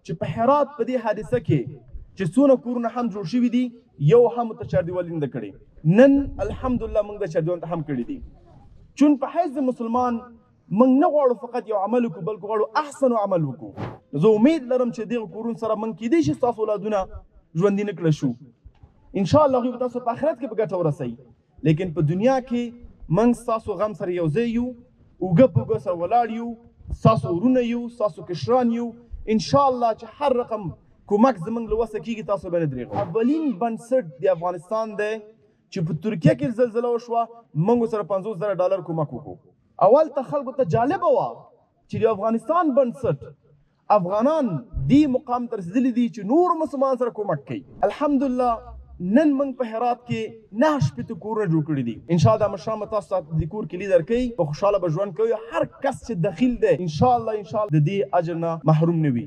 چې په هرات په دې حادثه کې چې څونه کورونه هم جوړ شوي دي یو هم ته چاردیوالي نه کړي نن الحمدلله موږ د چاردیوال ته هم کړي دي چون په حیث مسلمان موږ نه غواړو فقط یو عمل وکړو بلکې غواړو احسن عمل وکړو زه امید لرم چې دغه کورونو سره موږ کیدای شي ستاسو اولادونه ژوندي نه کړه شو ان شاء الله هغوی به تاسو په آخرت کې په ګټه ورسوي لیکن په دنیا کې موږ ستاسو غم سره یو ځای یو اوږه په اوږه سره ولاړ یو ستاسو ورونه یو ستاسو کشران یو ان شاء الله چې هر رقم کومک زموږ له وسه کېږي تاسو به نه درېږو اولین بنسټ د افغانستان دی چې په ترکیه کې زلزله وشوه موږ سره $50,000 کومک وکړو اول ته خلکو ته جالبه وه چې د افغانستان بنسټ افغانان دې مقام ته رسېدلي دي چې نور مسلمان سره کومک کوي الحمدلله نن موږ په هرات کې 9 شپېته کورونه جوړ کړي دي ان شاء الله مشران به تاسو ته د کور کلي درکوي په خوشحاله به ژوند کوي هر کس چې دخیل دی ان شاء الله د دې اجر نه محروم نه وي